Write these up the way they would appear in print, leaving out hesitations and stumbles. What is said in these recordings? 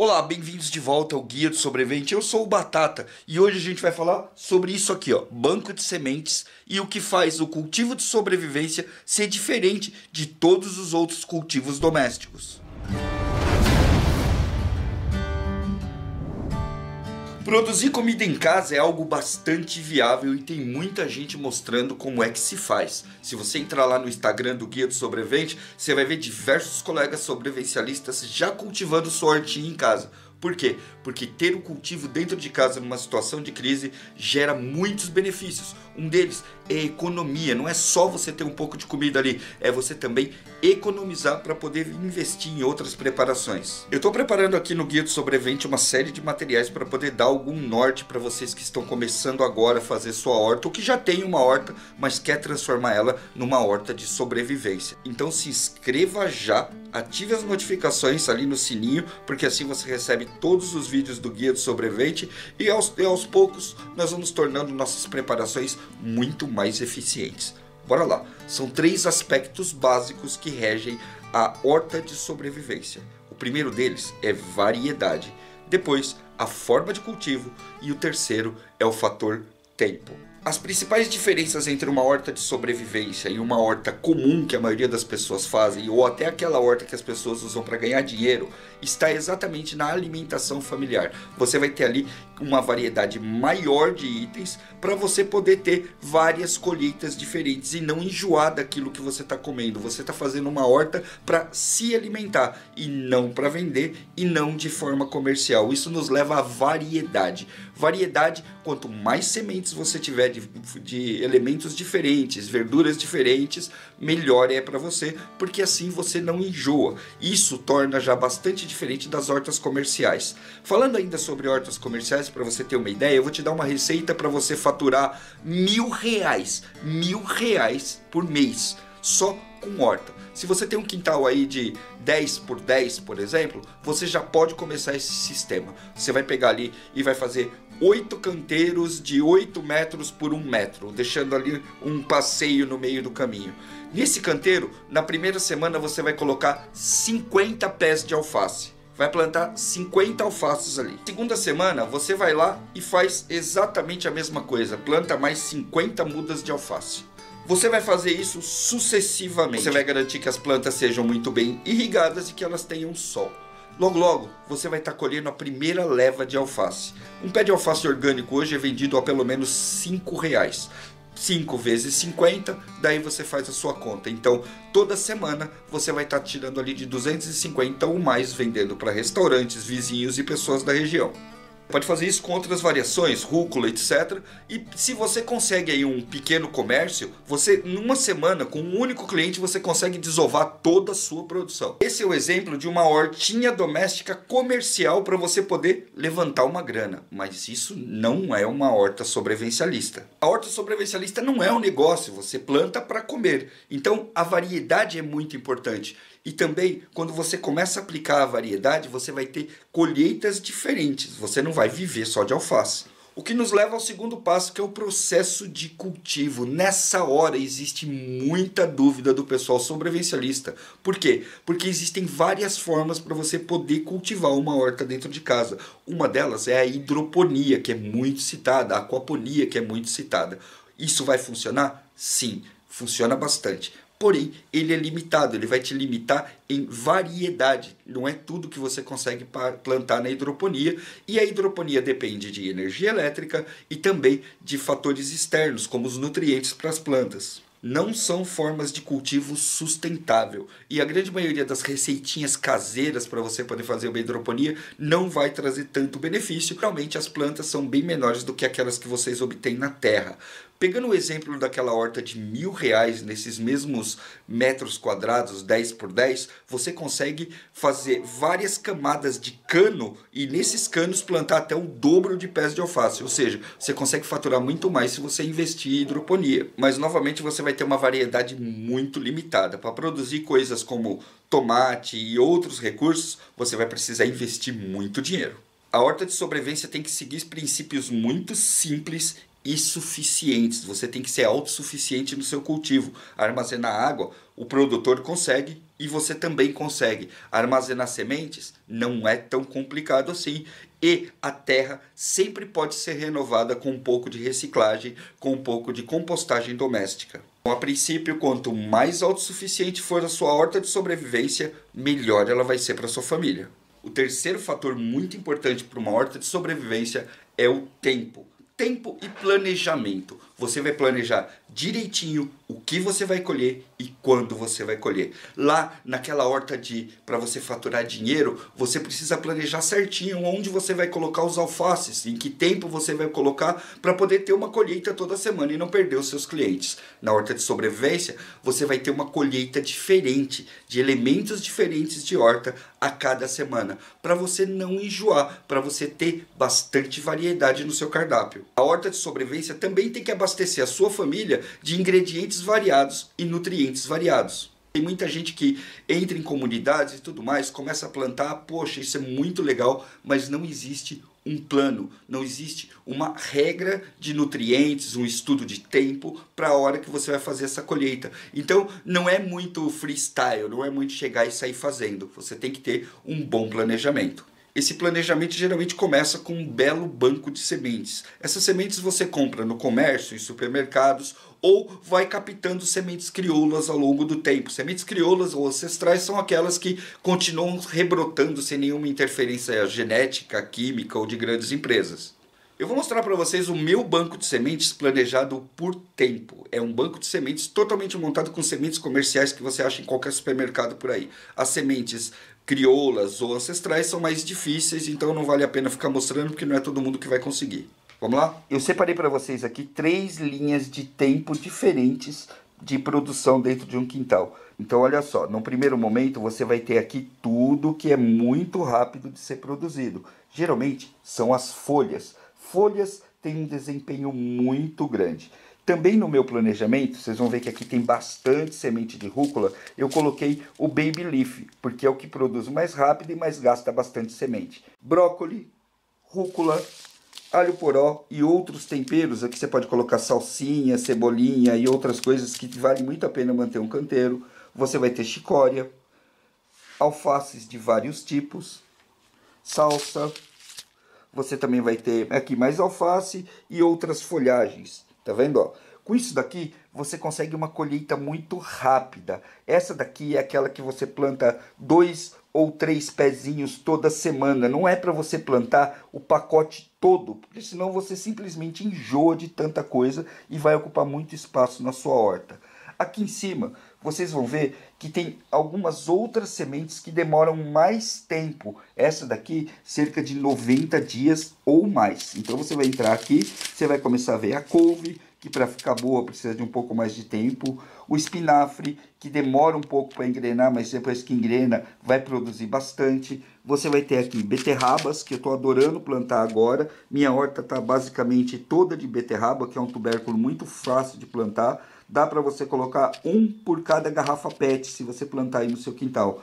Olá, bem-vindos de volta ao Guia do Sobrevivente. Eu sou o Batata e hoje a gente vai falar sobre isso aqui, ó, banco de sementes e o que faz o cultivo de sobrevivência ser diferente de todos os outros cultivos domésticos. Produzir comida em casa é algo bastante viável e tem muita gente mostrando como é que se faz. Se você entrar lá no Instagram do Guia do Sobrevivente, você vai ver diversos colegas sobrevivencialistas já cultivando sua hortinha em casa. Por quê? Porque ter o cultivo dentro de casa numa situação de crise gera muitos benefícios. Um deles é economia. Não é só você ter um pouco de comida ali, é você também economizar para poder investir em outras preparações. Eu estou preparando aqui no Guia do Sobrevivente uma série de materiais para poder dar algum norte para vocês que estão começando agora a fazer sua horta ou que já tem uma horta, mas quer transformar ela numa horta de sobrevivência. Então se inscreva já, ative as notificações ali no sininho, porque assim você recebe todos os vídeos do Guia do Sobrevivente e aos poucos nós vamos tornando nossas preparações muito mais eficientes. Bora lá, são 3 aspectos básicos que regem a horta de sobrevivência. O primeiro deles é variedade, depois a forma de cultivo e o terceiro é o fator tempo. As principais diferenças entre uma horta de sobrevivência e uma horta comum que a maioria das pessoas fazem, ou até aquela horta que as pessoas usam para ganhar dinheiro, está exatamente na alimentação familiar. Você vai ter ali uma variedade maior de itens para você poder ter várias colheitas diferentes e não enjoar daquilo que você está comendo. Você está fazendo uma horta para se alimentar e não para vender e não de forma comercial. Isso nos leva à variedade. Variedade, quanto mais sementes você tiver de elementos diferentes, verduras diferentes, melhor é para você, porque assim você não enjoa. Isso torna já bastante diferente das hortas comerciais. Falando ainda sobre hortas comerciais, para você ter uma ideia, eu vou te dar uma receita para você faturar R$1.000, R$1.000 por mês, só com horta. Se você tem um quintal aí de 10 por 10, por exemplo, você já pode começar esse sistema. Você vai pegar ali e vai fazer 8 canteiros de 8 metros por 1 metro, deixando ali um passeio no meio do caminho. Nesse canteiro, na primeira semana você vai colocar 50 pés de alface. Vai plantar 50 alfaces ali. Segunda semana você vai lá e faz exatamente a mesma coisa. Planta mais 50 mudas de alface. Você vai fazer isso sucessivamente. Você vai garantir que as plantas sejam muito bem irrigadas e que elas tenham sol. Logo logo você vai estar colhendo a primeira leva de alface. Um pé de alface orgânico hoje é vendido a pelo menos R$5. 5 vezes 50, daí você faz a sua conta. Então, toda semana você vai estar tirando ali de 250 ou mais, vendendo para restaurantes, vizinhos e pessoas da região. Pode fazer isso com outras variações, rúcula, etc. E se você consegue aí um pequeno comércio, você numa semana, com um único cliente, você consegue desovar toda a sua produção. Esse é o exemplo de uma hortinha doméstica comercial para você poder levantar uma grana. Mas isso não é uma horta sobrevivencialista. A horta sobrevivencialista não é um negócio, você planta para comer. Então a variedade é muito importante. E também, quando você começa a aplicar a variedade, você vai ter colheitas diferentes. Você não vai viver só de alface. O que nos leva ao segundo passo, que é o processo de cultivo. Nessa hora existe muita dúvida do pessoal sobrevivencialista. Por quê? Porque existem várias formas para você poder cultivar uma horta dentro de casa. Uma delas é a hidroponia, que é muito citada, a aquaponia, que é muito citada. Isso vai funcionar? Sim, funciona bastante. Porém, ele é limitado, ele vai te limitar em variedade. Não é tudo que você consegue plantar na hidroponia. E a hidroponia depende de energia elétrica e também de fatores externos, como os nutrientes para as plantas. Não são formas de cultivo sustentável. E a grande maioria das receitinhas caseiras para você poder fazer uma hidroponia não vai trazer tanto benefício. Realmente as plantas são bem menores do que aquelas que vocês obtêm na terra. Pegando o exemplo daquela horta de R$1.000, nesses mesmos metros quadrados, 10 por 10, você consegue fazer várias camadas de cano e nesses canos plantar até o dobro de pés de alface. Ou seja, você consegue faturar muito mais se você investir em hidroponia. Mas novamente você vai ter uma variedade muito limitada. Para produzir coisas como tomate e outros recursos, você vai precisar investir muito dinheiro. A horta de sobrevivência tem que seguir princípios muito simples e suficientes. Você tem que ser autossuficiente no seu cultivo. Armazenar água, o produtor consegue e você também consegue armazenar sementes, não é tão complicado assim. E a terra sempre pode ser renovada com um pouco de reciclagem, com um pouco de compostagem doméstica. Então, a princípio, quanto mais autossuficiente for a sua horta de sobrevivência, melhor ela vai ser para sua família. O terceiro fator muito importante para uma horta de sobrevivência é o tempo. Tempo e planejamento. Você vai planejar direitinho o que você vai colher e quando você vai colher. Lá naquela horta para você faturar dinheiro, você precisa planejar certinho onde você vai colocar os alfaces, em que tempo você vai colocar para poder ter uma colheita toda semana e não perder os seus clientes. Na horta de sobrevivência, você vai ter uma colheita diferente, de elementos diferentes de horta a cada semana, para você não enjoar, para você ter bastante variedade no seu cardápio. A horta de sobrevivência também tem que abastecer a sua família de ingredientes variados e nutrientes variados. Tem muita gente que entra em comunidades e tudo mais, começa a plantar, poxa, isso é muito legal, mas não existe um plano, não existe uma regra de nutrientes, um estudo de tempo para a hora que você vai fazer essa colheita. Então não é muito freestyle, não é muito chegar e sair fazendo, você tem que ter um bom planejamento. Esse planejamento geralmente começa com um belo banco de sementes. Essas sementes você compra no comércio, em supermercados, ou vai captando sementes crioulas ao longo do tempo. Sementes crioulas ou ancestrais são aquelas que continuam rebrotando sem nenhuma interferência genética, química ou de grandes empresas. Eu vou mostrar para vocês o meu banco de sementes planejado por tempo. É um banco de sementes totalmente montado com sementes comerciais que você acha em qualquer supermercado por aí. As sementes crioulas ou ancestrais são mais difíceis, então não vale a pena ficar mostrando porque não é todo mundo que vai conseguir. Vamos lá? Eu separei para vocês aqui 3 linhas de tempo diferentes de produção dentro de um quintal. Então olha só, no primeiro momento você vai ter aqui tudo que é muito rápido de ser produzido. Geralmente são as folhas. Folhas têm um desempenho muito grande. Também no meu planejamento, vocês vão ver que aqui tem bastante semente de rúcula, eu coloquei o baby leaf, porque é o que produz mais rápido e mais gasta bastante semente. Brócolis, rúcula, alho poró e outros temperos. Aqui você pode colocar salsinha, cebolinha e outras coisas que vale muito a pena manter um canteiro. Você vai ter chicória, alfaces de vários tipos, salsa. Você também vai ter aqui mais alface e outras folhagens. Tá vendo? Ó? Com isso daqui, você consegue uma colheita muito rápida. Essa daqui é aquela que você planta 2 ou 3 pezinhos toda semana. Não é para você plantar o pacote todo, porque senão você simplesmente enjoa de tanta coisa e vai ocupar muito espaço na sua horta. Aqui em cima, vocês vão ver que tem algumas outras sementes que demoram mais tempo. Essa daqui, cerca de 90 dias ou mais. Então você vai entrar aqui, você vai começar a ver a couve, que para ficar boa precisa de um pouco mais de tempo. O espinafre, que demora um pouco para engrenar, mas depois que engrena vai produzir bastante. Você vai ter aqui beterrabas, que eu estou adorando plantar agora. Minha horta está basicamente toda de beterraba, que é um tubérculo muito fácil de plantar. Dá para você colocar um por cada garrafa PET, se você plantar aí no seu quintal.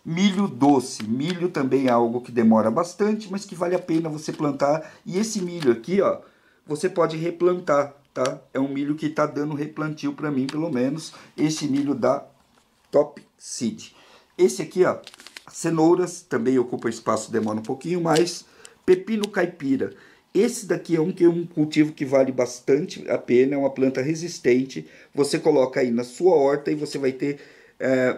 Milho doce. Milho também é algo que demora bastante, mas que vale a pena você plantar. E esse milho aqui, ó, você pode replantar, tá? É um milho que está dando replantio para mim, pelo menos. Esse milho da Top Seed. Esse aqui, ó, cenouras, também ocupa espaço, demora um pouquinho mais. Pepino caipira. Esse daqui é um cultivo que vale bastante a pena, é uma planta resistente. Você coloca aí na sua horta e você vai ter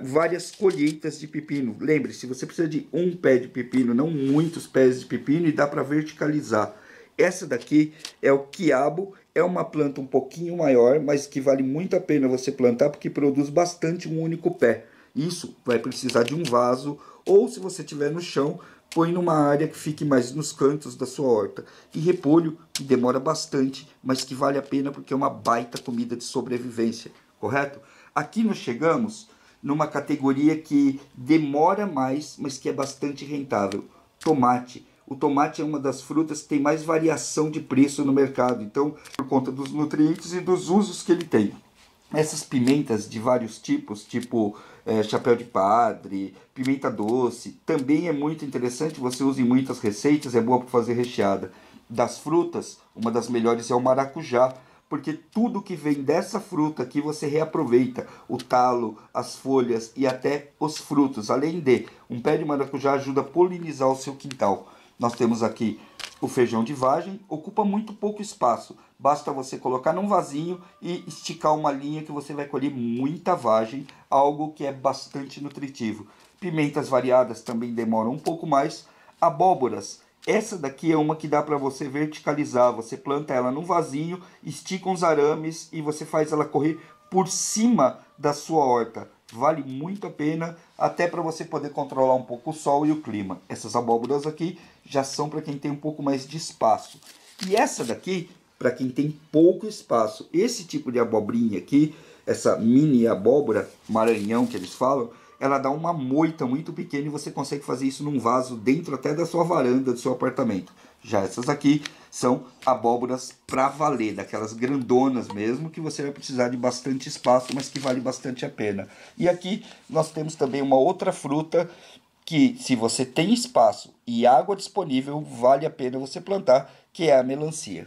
várias colheitas de pepino. Lembre-se, você precisa de um pé de pepino, não muitos pés de pepino, e dá para verticalizar. Essa daqui é o quiabo, é uma planta um pouquinho maior, mas que vale muito a pena você plantar porque produz bastante um único pé. Isso vai precisar de um vaso, ou se você tiver no chão, põe numa área que fique mais nos cantos da sua horta. E repolho, que demora bastante, mas que vale a pena porque é uma baita comida de sobrevivência, correto? Aqui nós chegamos numa categoria que demora mais, mas que é bastante rentável. Tomate. O tomate é uma das frutas que tem mais variação de preço no mercado, então, por conta dos nutrientes e dos usos que ele tem. Essas pimentas de vários tipos, tipo chapéu de padre, pimenta doce, também é muito interessante, você usa em muitas receitas, é boa para fazer recheada. Das frutas, uma das melhores é o maracujá, porque tudo que vem dessa fruta aqui você reaproveita. O talo, as folhas e até os frutos. Além de, um pé de maracujá ajuda a polinizar o seu quintal. Nós temos aqui o feijão de vagem, ocupa muito pouco espaço. Basta você colocar num vasinho e esticar uma linha que você vai colher muita vagem, algo que é bastante nutritivo. Pimentas variadas também demoram um pouco mais. Abóboras, essa daqui é uma que dá para você verticalizar. Você planta ela num vasinho, estica uns arames e você faz ela correr por cima da sua horta. Vale muito a pena, até para você poder controlar um pouco o sol e o clima. Essas abóboras aqui já são para quem tem um pouco mais de espaço. E essa daqui, para quem tem pouco espaço. Esse tipo de abobrinha aqui, essa mini abóbora, maranhão que eles falam, ela dá uma moita muito pequena e você consegue fazer isso num vaso dentro até da sua varanda do seu apartamento. Já essas aqui são abóboras para valer, daquelas grandonas mesmo, que você vai precisar de bastante espaço, mas que vale bastante a pena. E aqui nós temos também uma outra fruta que, se você tem espaço e água disponível, vale a pena você plantar, que é a melancia.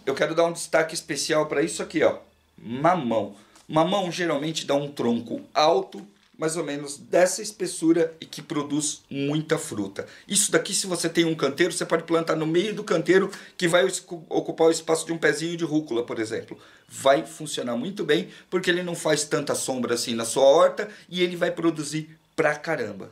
Eu quero dar um destaque especial para isso aqui, ó, mamão. Mamão geralmente dá um tronco alto, mais ou menos dessa espessura e que produz muita fruta. Isso daqui, se você tem um canteiro, você pode plantar no meio do canteiro, que vai ocupar o espaço de um pezinho de rúcula, por exemplo. Vai funcionar muito bem, porque ele não faz tanta sombra assim na sua horta e ele vai produzir pra caramba.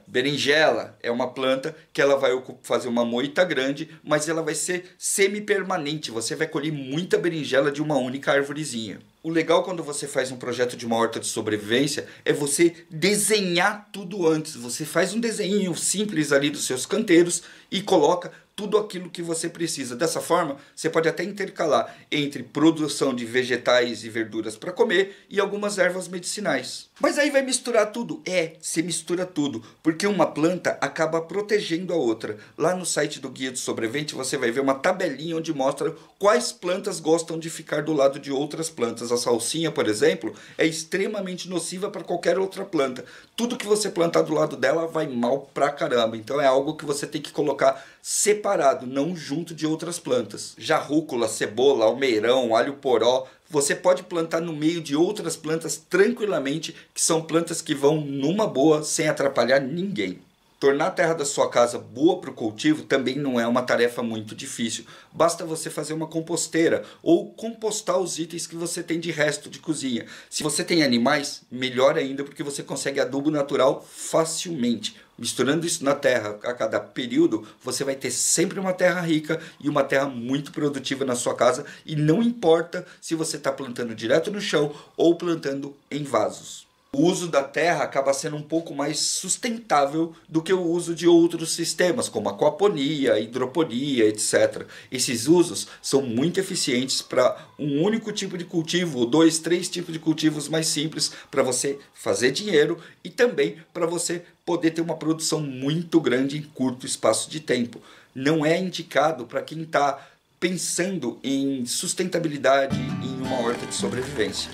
Berinjela é uma planta que ela vai fazer uma moita grande, mas ela vai ser semi-permanente. Você vai colher muita berinjela de uma única arvorezinha. O legal quando você faz um projeto de uma horta de sobrevivência é você desenhar tudo antes. Você faz um desenho simples ali dos seus canteiros e coloca tudo aquilo que você precisa. Dessa forma, você pode até intercalar entre produção de vegetais e verduras para comer e algumas ervas medicinais. Mas aí vai misturar tudo? Você mistura tudo, porque uma planta acaba protegendo a outra. Lá no site do Guia do Sobrevivente você vai ver uma tabelinha onde mostra quais plantas gostam de ficar do lado de outras plantas. A salsinha, por exemplo, é extremamente nociva para qualquer outra planta. Tudo que você plantar do lado dela vai mal pra caramba. Então é algo que você tem que colocar separado, não junto de outras plantas. Já rúcula, cebola, almeirão, alho poró, você pode plantar no meio de outras plantas tranquilamente, que são plantas que vão numa boa, sem atrapalhar ninguém. Tornar a terra da sua casa boa para o cultivo também não é uma tarefa muito difícil. Basta você fazer uma composteira ou compostar os itens que você tem de resto de cozinha. Se você tem animais, melhor ainda, porque você consegue adubo natural facilmente. Misturando isso na terra a cada período, você vai ter sempre uma terra rica e uma terra muito produtiva na sua casa. E não importa se você está plantando direto no chão ou plantando em vasos. O uso da terra acaba sendo um pouco mais sustentável do que o uso de outros sistemas, como aquaponia, hidroponia, etc. Esses usos são muito eficientes para um único tipo de cultivo, ou 2, 3 tipos de cultivos mais simples, para você fazer dinheiro e também para você poder ter uma produção muito grande em curto espaço de tempo. Não é indicado para quem está pensando em sustentabilidade em uma horta de sobrevivência.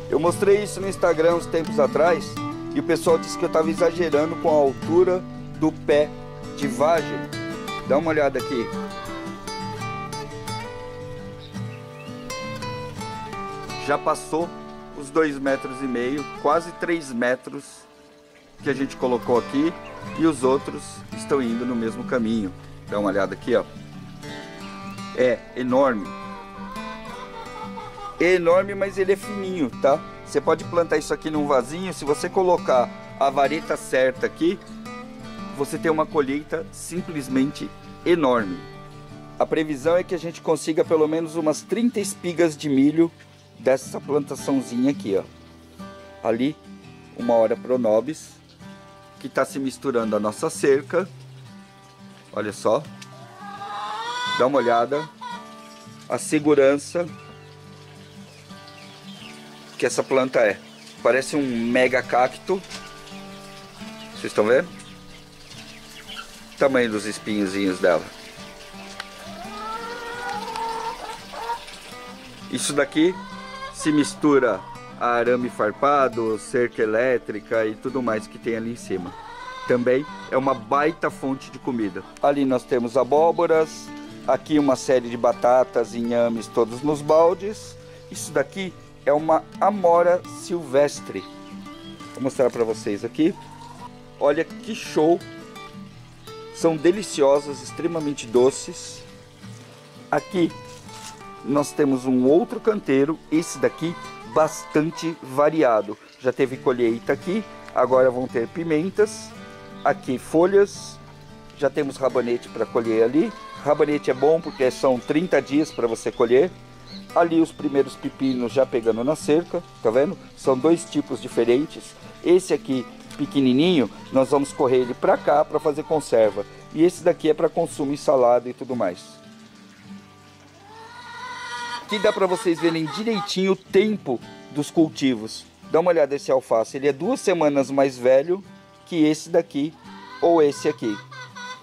Eu mostrei isso no Instagram uns tempos atrás e o pessoal disse que eu estava exagerando com a altura do pé de vagem. Dá uma olhada aqui. Já passou os 2,5 metros, quase 3 metros que a gente colocou aqui, e os outros estão indo no mesmo caminho. Dá uma olhada aqui, ó. É enorme. É enorme, mas ele é fininho, tá? Você pode plantar isso aqui num vasinho. Se você colocar a vareta certa aqui, você tem uma colheita simplesmente enorme. A previsão é que a gente consiga pelo menos umas 30 espigas de milho dessa plantaçãozinha aqui, ó. ali uma hora Pronobis, que está se misturando à nossa cerca. Olha só, dá uma olhada, a segurança que essa planta é. Parece um mega cacto. Vocês estão vendo? O tamanho dos espinhozinhos dela. Isso daqui se mistura a arame farpado, cerca elétrica e tudo mais que tem ali em cima. Também é uma baita fonte de comida. Ali nós temos abóboras, aqui uma série de batatas e inhames todos nos baldes. Isso daqui é uma amora silvestre. Vou mostrar para vocês aqui. Olha que show! São deliciosas, extremamente doces. Aqui nós temos um outro canteiro, esse daqui bastante variado. Já teve colheita aqui, agora vão ter pimentas. Aqui folhas, já temos rabanete para colher ali. Rabanete é bom porque são 30 dias para você colher. Ali os primeiros pepinos já pegando na cerca, tá vendo? São dois tipos diferentes. Esse aqui pequenininho, nós vamos correr ele para cá para fazer conserva. E esse daqui é para consumo em salada e tudo mais. Aqui dá para vocês verem direitinho o tempo dos cultivos. Dá uma olhada esse alface, ele é 2 semanas mais velho que esse daqui ou esse aqui.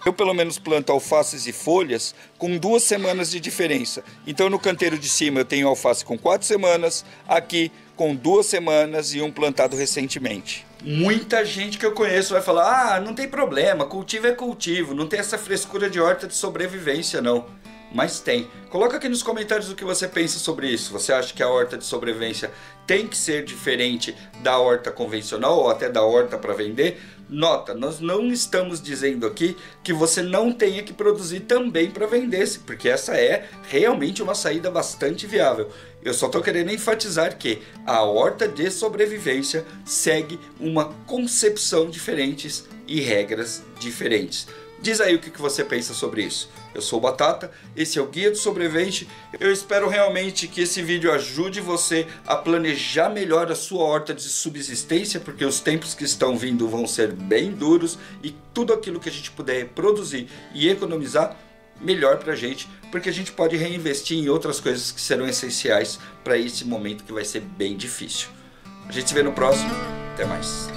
Eu pelo menos planto alfaces e folhas com 2 semanas de diferença. Então no canteiro de cima eu tenho alface com 4 semanas, aqui com 2 semanas e um plantado recentemente. Muita gente que eu conheço vai falar, ah, não tem problema, cultivo é cultivo, não tem essa frescura de horta de sobrevivência não. Mas tem. Coloca aqui nos comentários o que você pensa sobre isso. Você acha que a horta de sobrevivência tem que ser diferente da horta convencional ou até da horta para vender? Nota, nós não estamos dizendo aqui que você não tenha que produzir também para vender, porque essa é realmente uma saída bastante viável. Eu só estou querendo enfatizar que a horta de sobrevivência segue uma concepção diferente e regras diferentes. Diz aí o que você pensa sobre isso. Eu sou o Batata, esse é o Guia do Sobrevivente. Eu espero realmente que esse vídeo ajude você a planejar melhor a sua horta de subsistência, porque os tempos que estão vindo vão ser bem duros e tudo aquilo que a gente puder produzir e economizar, melhor pra gente, porque a gente pode reinvestir em outras coisas que serão essenciais para esse momento que vai ser bem difícil. A gente se vê no próximo. Até mais.